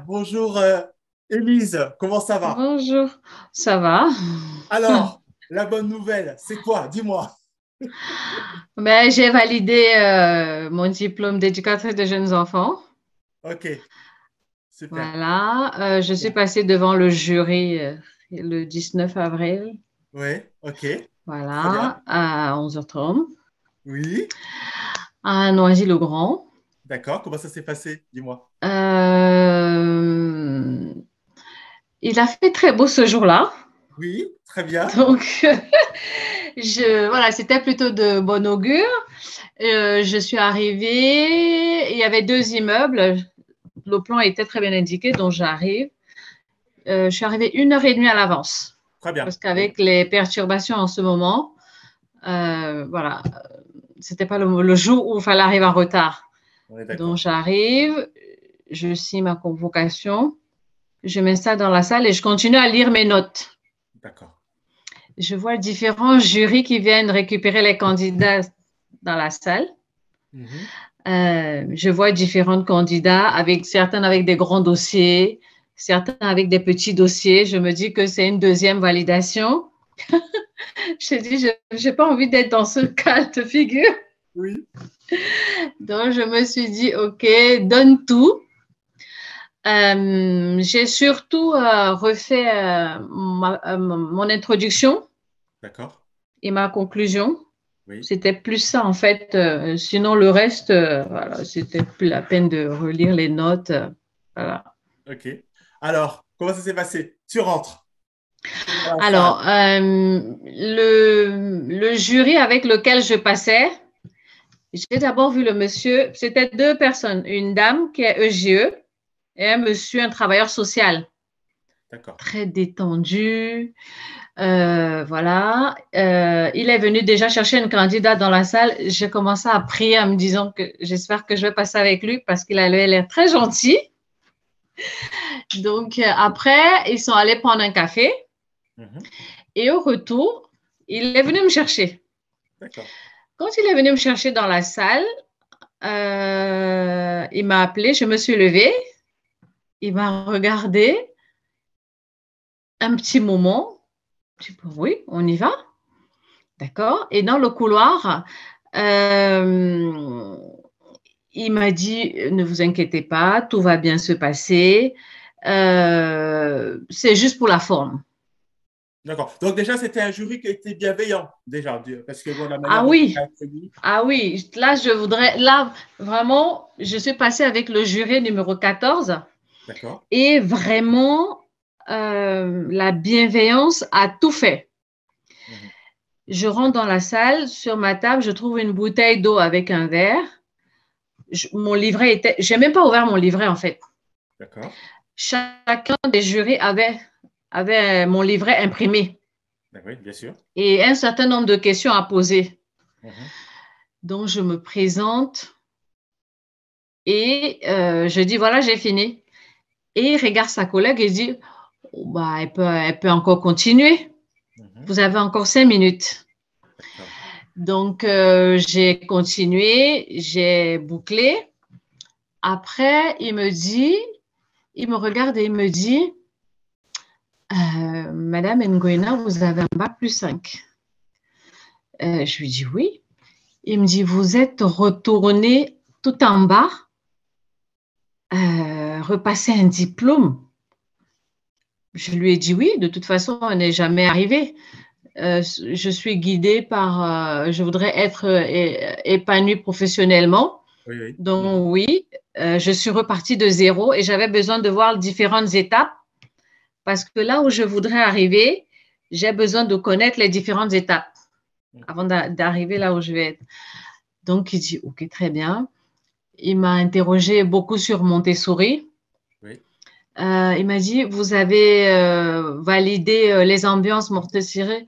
Bonjour Élise, comment ça va? Bonjour, ça va? Alors, la bonne nouvelle, c'est quoi? Dis-moi. Ben, j'ai validé mon diplôme d'éducatrice de jeunes enfants. Ok, super. Voilà, je suis passée devant le jury le 19 avril, Oui, ok, très bien. voilà, à 11h30, Oui, à Noisy-le-Grand. d'accord. Comment ça s'est passé? Dis-moi. Euh, il a fait très beau ce jour-là, Oui, très bien. donc voilà, c'était plutôt de bon augure. Je suis arrivée, il y avait deux immeubles. Le plan était très bien indiqué, donc j'arrive. Je suis arrivée 1 heure et demie à l'avance Très bien. parce Oui, qu'avec les perturbations en ce moment, voilà, c'était pas le jour où il fallait arriver en retard. on est Donc d'accord. j'arrive, je signe ma convocation, je m'installe dans la salle et je continue à lire mes notes. D'accord. Je vois différents jurys qui viennent récupérer les candidats dans la salle. Mhm. Je vois différents candidats, avec certains avec des grands dossiers, certains avec des petits dossiers. Je me dis que c'est une deuxième validation. Je dis, je n'ai pas envie d'être dans ce cas de figure. Oui, Donc, je me suis dit, OK, donne tout. J'ai surtout refait mon introduction d'accord. et ma conclusion. Oui, C'était plus ça, en fait. Sinon, le reste, voilà, c'était plus la peine de relire les notes. Voilà. ok. Alors, comment ça s'est passé? Tu rentres dans la salle. Alors, le jury avec lequel je passais, j'ai d'abord vu le monsieur, c'était deux personnes, une dame qui est EGE et un monsieur, un travailleur social, D'accord. très détendu. Voilà. Il est venu déjà chercher une candidate dans la salle. J'ai commencé à prier en me disant que j'espère que je vais passer avec lui parce qu'il avait l'air très gentil. Donc, après, ils sont allés prendre un café Mhm. et au retour, il est venu me chercher. D'accord. Quand il est venu me chercher dans la salle, il m'a appelé, je me suis levée, il m'a regardé un petit moment. Je dis, oui, on y va, d'accord. Et dans le couloir, euh, il m'a dit, ne vous inquiétez pas, tout va bien se passer. C'est juste pour la forme. D'accord. Donc déjà, c'était un jury qui était bienveillant, déjà, parce que bon, la manière Ah dont tu oui, as accueilli. ah oui, là, je voudrais, là, vraiment, je suis passée avec le jury numéro 14. D'accord. Et vraiment, la bienveillance a tout fait. Mhm. Je rentre dans la salle, sur ma table, je trouve une bouteille d'eau avec un verre. Mon livret était, j'ai même pas ouvert mon livret en fait. D'accord. Chacun des jurés avait mon livret imprimé Ben oui, bien sûr. et un certain nombre de questions à poser. Mhm. Donc je me présente et je dis voilà, j'ai fini. Et il regarde sa collègue et dit oh, bah, elle peut encore continuer. Mhm. Vous avez encore 5 minutes. D'accord. Donc, j'ai continué, j'ai bouclé. Après, il me regarde et il me dit, Madame Nguyen, vous avez un bac plus 5. Je lui dis oui. Il me dit, vous êtes retourné tout en bas, repasser un diplôme. Je lui ai dit oui, de toute façon, on n'est jamais arrivé. Je suis guidée par, je voudrais être épanouie professionnellement. Oui, oui. Mhm. Donc oui, je suis repartie de zéro et j'avais besoin de voir différentes étapes parce que là où je voudrais arriver, j'ai besoin de connaître les différentes étapes Mhm. avant d'arriver là où je vais être. Donc il dit, OK, très bien. Il m'a interrogé beaucoup sur Montessori. Oui. Il m'a dit, vous avez validé les ambiances Montessori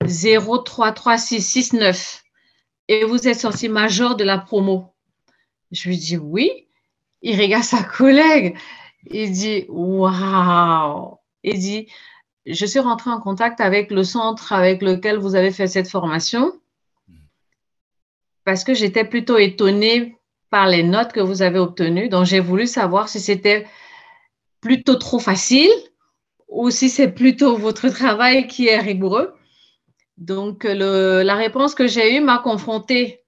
0, 3, 3, 6, 6, 9 et vous êtes sorti major de la promo. Je lui dis oui. Il regarde sa collègue. Il dit, waouh! Il dit, je suis rentré en contact avec le centre avec lequel vous avez fait cette formation Mhm. parce que j'étais plutôt étonnée par les notes que vous avez obtenues. Donc, j'ai voulu savoir si c'était plutôt trop facile ou si c'est plutôt votre travail qui est rigoureux. Donc, la réponse que j'ai eue m'a confrontée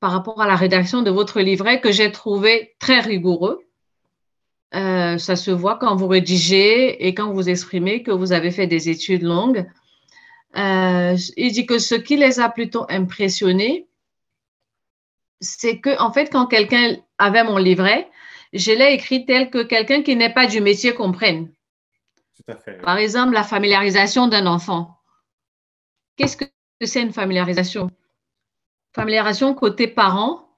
par rapport à la rédaction de votre livret que j'ai trouvé très rigoureux. Ça se voit quand vous rédigez et quand vous exprimez que vous avez fait des études longues. Il dit que ce qui les a plutôt impressionnés, c'est que, en fait, quand quelqu'un avait mon livret, je l'ai écrit tel que quelqu'un qui n'est pas du métier comprenne. Tout à fait. Par exemple, la familiarisation d'un enfant. Qu'est-ce que c'est une familiarisation? Familiarisation côté parent,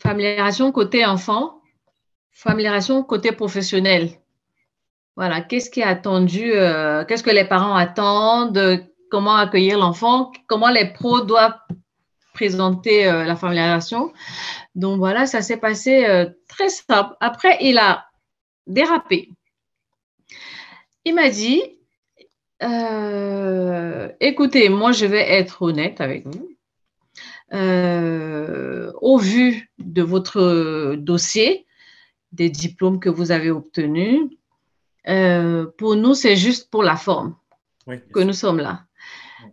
familiarisation côté enfant, familiarisation côté professionnel. Voilà, qu'est-ce qui est attendu, qu'est-ce que les parents attendent, comment accueillir l'enfant, comment les pros doivent présenter la familiarisation. Donc voilà, ça s'est passé très simple. Après, il a dérapé. Il m'a dit, écoutez, moi je vais être honnête avec vous. Au vu de votre dossier, des diplômes que vous avez obtenus, pour nous, c'est juste pour la forme que nous sommes là.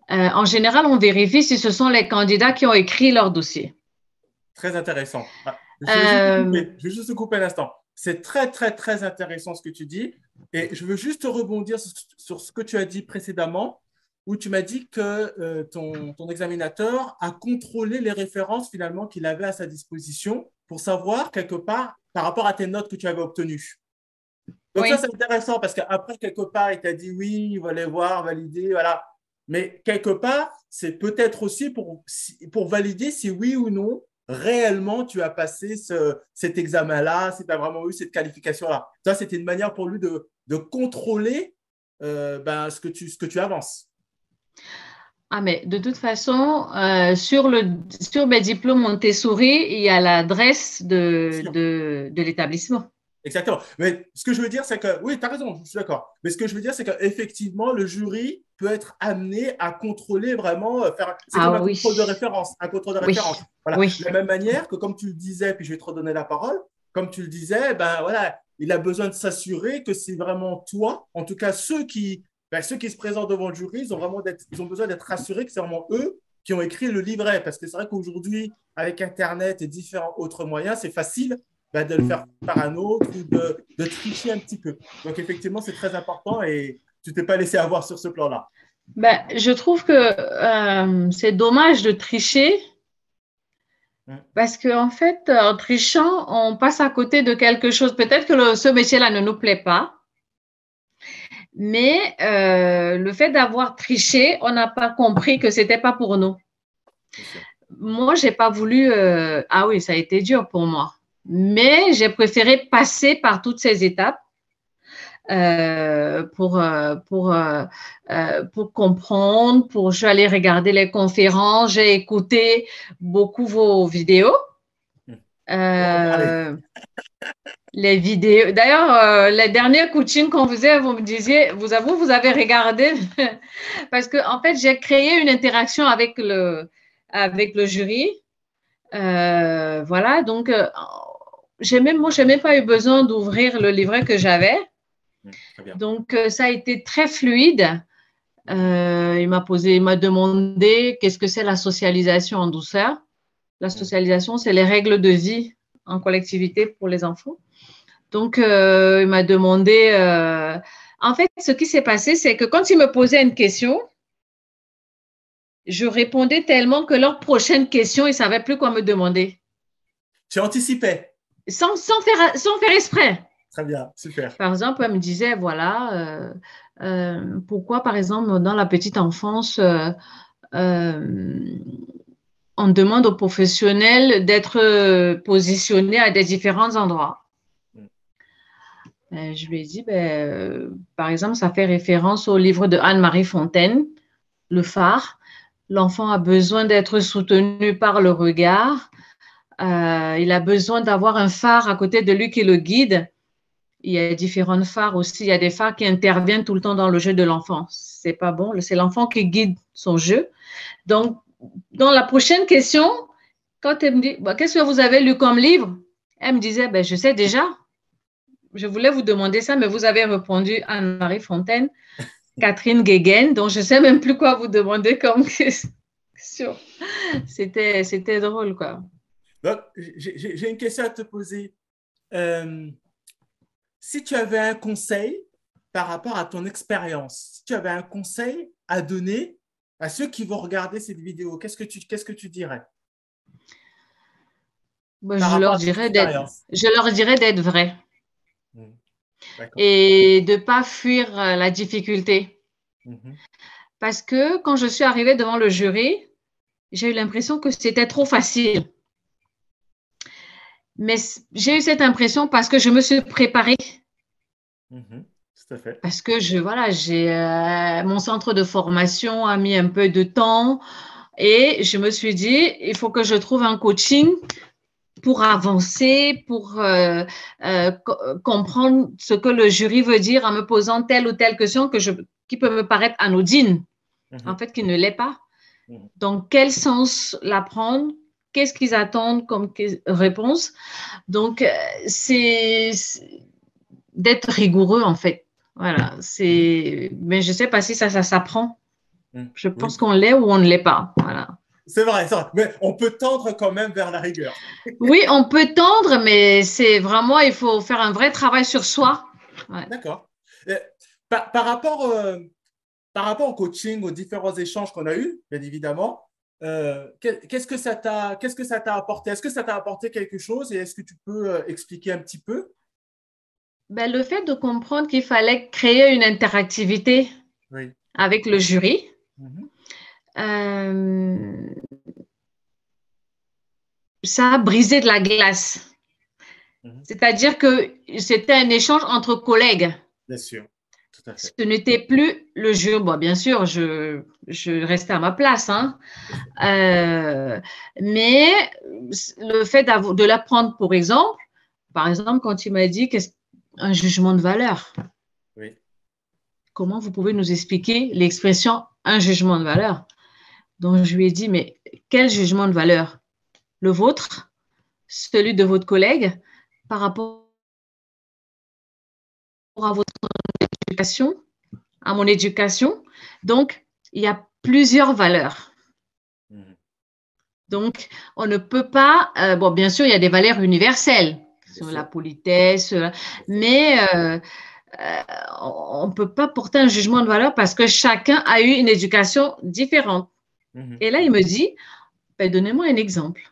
En général, on vérifie si ce sont les candidats qui ont écrit leur dossier. Très intéressant. Je veux juste te couper un instant. C'est très, très, très intéressant ce que tu dis. Et je veux juste rebondir sur ce que tu as dit précédemment, où tu m'as dit que ton examinateur a contrôlé les références finalement qu'il avait à sa disposition pour savoir quelque part par rapport à tes notes que tu avais obtenues. Donc oui. Ça, c'est intéressant parce qu'après, quelque part, il t'a dit oui, il va les voir, valider, voilà. Mais quelque part, c'est peut-être aussi pour valider si oui ou non, réellement, tu as passé cet examen-là, si tu as vraiment eu cette qualification-là. Ça, c'était une manière pour lui de contrôler ce que tu avances. Ah, mais de toute façon, sur mes diplômes Montessori, il y a l'adresse de l'établissement. Exactement. Mais ce que je veux dire, c'est que, oui, tu as raison, je suis d'accord. Mais ce que je veux dire, c'est qu'effectivement, le jury peut être amené à contrôler vraiment, c'est comme un contrôle de référence. Un contrôle de référence. Voilà. De la même manière que, comme tu le disais, puis je vais te redonner la parole, comme tu le disais, voilà, il a besoin de s'assurer que c'est vraiment toi, en tout cas ceux qui se présentent devant le jury, ils ont besoin d'être rassurés que c'est vraiment eux qui ont écrit le livret. Parce que c'est vrai qu'aujourd'hui, avec Internet et différents autres moyens, c'est facile de le faire par un autre ou de tricher un petit peu. Donc, effectivement, c'est très important et tu ne t'es pas laissé avoir sur ce plan-là. Je trouve que c'est dommage de tricher parce qu'en fait, en trichant, on passe à côté de quelque chose. Peut-être que ce métier-là ne nous plaît pas, mais le fait d'avoir triché, on n'a pas compris que ce n'était pas pour nous. Moi, je n'ai pas voulu… ah oui, ça a été dur pour moi. Mais j'ai préféré passer par toutes ces étapes pour comprendre, je suis allée regarder les conférences, j'ai écouté beaucoup vos vidéos. Les vidéos. D'ailleurs, les derniers coachings qu'on faisait, vous me disiez, vous avez regardé parce que en fait, j'ai créé une interaction avec le jury. Voilà, donc j'ai même pas eu besoin d'ouvrir le livret que j'avais. Donc, ça a été très fluide. Il m'a demandé qu'est-ce que c'est la socialisation en douceur. La socialisation, c'est les règles de vie en collectivité pour les enfants. Donc, il m'a demandé… en fait, ce qui s'est passé, c'est que quand il me posait une question, je répondais tellement que leur prochaine question, ils ne savaient plus quoi me demander. Tu anticipais? Sans faire exprès. Très bien, super. Par exemple, elle me disait, voilà, pourquoi, par exemple, dans la petite enfance, on demande aux professionnels d'être positionnés à des différents endroits. Je lui ai dit, par exemple, ça fait référence au livre de Anne-Marie Fontaine, Le phare. L'enfant a besoin d'être soutenu par le regard. Il a besoin d'avoir un phare à côté de lui qui le guide. Il y a différents phares aussi. Il y a des phares qui interviennent tout le temps dans le jeu de l'enfant. C'est pas bon. C'est l'enfant qui guide son jeu. Donc, dans la prochaine question, quand elle me dit, qu'est-ce que vous avez lu comme livre? Elle me disait, je sais déjà. je voulais vous demander ça, mais vous avez répondu Anne-Marie Fontaine, Catherine Guéguen, donc je ne sais même plus quoi vous demander comme question. C'était drôle, quoi. Donc, j'ai une question à te poser. Si tu avais un conseil par rapport à ton expérience, si tu avais un conseil à donner à ceux qui vont regarder cette vidéo, qu'est-ce que tu dirais Ben, par rapport à ton expérience? je leur dirais d'être vrai D'accord. et de ne pas fuir la difficulté. Mhm. Parce que quand je suis arrivée devant le jury, j'ai eu l'impression que c'était trop facile. Mais j'ai eu cette impression parce que je me suis préparée. Tout à fait. Parce que mon centre de formation a mis un peu de temps et je me suis dit, il faut que je trouve un coaching pour avancer, pour comprendre ce que le jury veut dire en me posant telle ou telle question qui peut me paraître anodine, en fait, qui ne l'est pas. Donc, quel sens la prendre? Qu'est-ce qu'ils attendent comme réponse? Donc, c'est d'être rigoureux, en fait. Voilà. Mais je ne sais pas si ça s'apprend. Je pense qu'on l'est ou on ne l'est pas. Voilà. C'est vrai. Mais on peut tendre quand même vers la rigueur. Oui, on peut tendre, mais c'est vraiment, il faut faire un vrai travail sur soi. Ouais. D'accord. Par rapport au coaching, aux différents échanges qu'on a eus, bien évidemment, qu'est-ce que ça t'a apporté? Est-ce que ça t'a apporté quelque chose et est-ce que tu peux expliquer un petit peu? Ben, le fait de comprendre qu'il fallait créer une interactivité avec le jury, ça a brisé de la glace. C'est-à-dire que c'était un échange entre collègues. Bien sûr. Tout à fait. Ce n'était plus le jury. Bon, bien sûr, je restais à ma place, hein. Mais le fait de l'apprendre, par exemple, quand tu m'as dit un jugement de valeur. Oui. Comment vous pouvez nous expliquer l'expression un jugement de valeur? Donc, je lui ai dit, mais quel jugement de valeur? Le vôtre, celui de votre collègue, par rapport à votre éducation, à mon éducation. Donc, il y a plusieurs valeurs. Donc, on ne peut pas, bon, bien sûr, il y a des valeurs universelles, sur la politesse, mais on ne peut pas porter un jugement de valeur parce que chacun a eu une éducation différente. Et là, il me dit, ben, donnez-moi un exemple.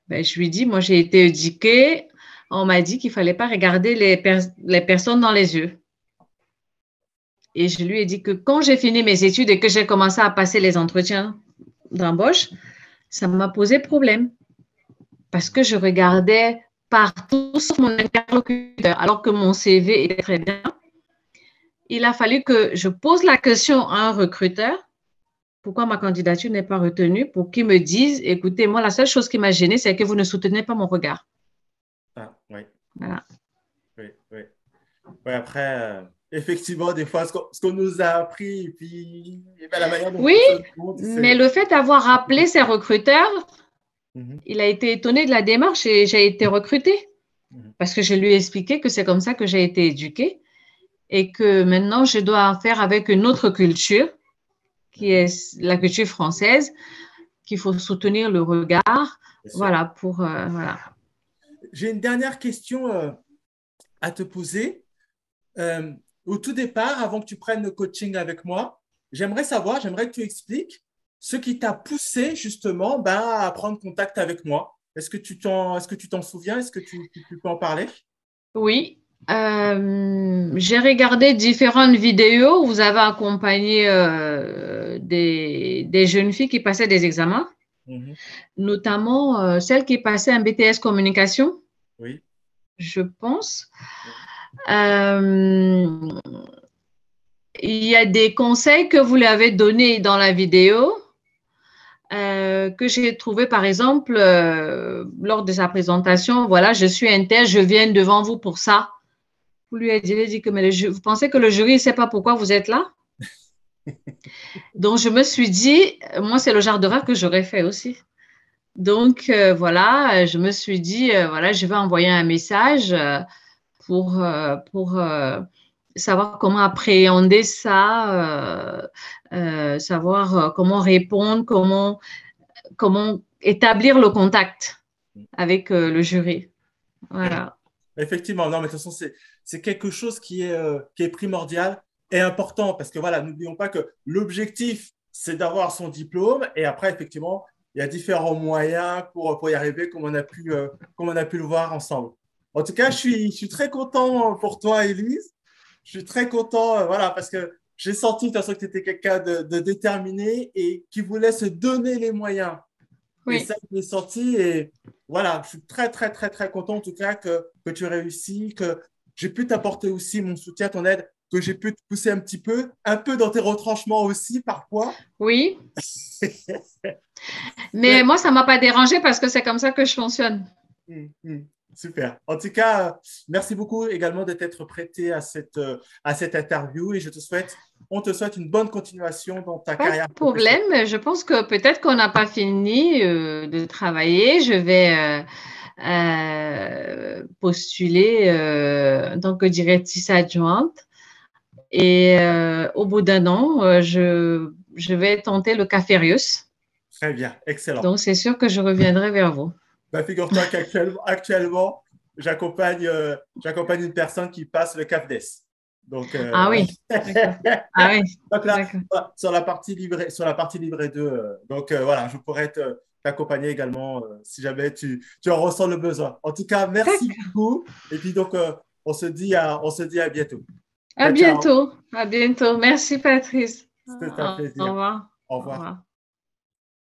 Ben, je lui dis, moi, j'ai été éduquée, on m'a dit qu'il ne fallait pas regarder les personnes dans les yeux. Et je lui ai dit que quand j'ai fini mes études et que j'ai commencé à passer les entretiens d'embauche, ça m'a posé problème parce que je regardais partout sur mon interlocuteur alors que mon CV était très bien. Il a fallu que je pose la question à un recruteur, pourquoi ma candidature n'est pas retenue, pour qu'il me dise, écoutez, moi, la seule chose qui m'a gênée, c'est que vous ne soutenez pas mon regard. Ah, oui. Voilà. Oui. Après, effectivement, des fois, ce qu'on nous a appris, et puis la manière dont oui, on mais le fait d'avoir appelé ces recruteurs, il a été étonné de la démarche et j'ai été recrutée parce que je lui ai expliqué que c'est comme ça que j'ai été éduquée et que maintenant, je dois faire avec une autre culture qui est la culture française, qu'il faut soutenir le regard. Voilà, voilà. J'ai une dernière question à te poser. Au tout départ, avant que tu prennes le coaching avec moi, j'aimerais que tu expliques ce qui t'a poussé justement à prendre contact avec moi. Est-ce que tu t'en souviens? Est-ce que tu peux en parler? Oui. J'ai regardé différentes vidéos où vous avez accompagné des jeunes filles qui passaient des examens, notamment celle qui passait un BTS communication. Oui. Je pense. Il y a des conseils que vous lui avez donnés dans la vidéo que j'ai trouvé, par exemple, lors de sa présentation. Voilà, je suis inter, je viens devant vous pour ça. Vous lui avez dit que vous pensez que le jury ne sait pas pourquoi vous êtes là? Donc, je me suis dit, moi, c'est le genre de rêve que j'aurais fait aussi. Donc, voilà, je me suis dit, voilà, je vais envoyer un message pour savoir comment appréhender ça, savoir comment répondre, comment établir le contact avec le jury. Voilà. Effectivement, non, mais de toute façon, c'est quelque chose qui est primordial et important parce que voilà, n'oublions pas que l'objectif, c'est d'avoir son diplôme et après, effectivement, il y a différents moyens pour y arriver, comme on a pu le voir ensemble. En tout cas, je suis très content pour toi, Élise. Je suis très content, voilà, parce que j'ai senti de toute façon que tu étais quelqu'un de déterminé et qui voulait se donner les moyens. Et Oui. ça, je l'ai senti et voilà, je suis très, très, très, très content en tout cas que tu réussis, que j'ai pu t'apporter aussi mon soutien, ton aide, que j'ai pu te pousser un peu dans tes retranchements aussi parfois. Oui. Mais Mais, moi, ça ne m'a pas dérangé parce que c'est comme ça que je fonctionne. super. En tout cas, merci beaucoup également de t'être prêté à cette interview et on te souhaite une bonne continuation dans ta Pas de carrière professionnelle. problème. Je pense que peut-être qu'on n'a pas fini de travailler. Je vais postuler en tant que directrice adjointe. Et au bout d'un an, je vais tenter le Caférius. Très bien, excellent. Donc, c'est sûr que je reviendrai vers vous. Bah, figure-toi qu'actuellement, j'accompagne une personne qui passe le CAFDES. Donc, Ah oui, d'accord. Ah oui, donc là, d'accord. voilà, sur la partie livrée 2, donc voilà, je pourrais t'accompagner également si jamais tu en ressens le besoin. En tout cas, merci D'accord. beaucoup. Et puis donc, on se dit à bientôt. À Ciao, ciao. bientôt. À bientôt. Merci, Patrice. C'était un Au plaisir. revoir. Au Au revoir. revoir.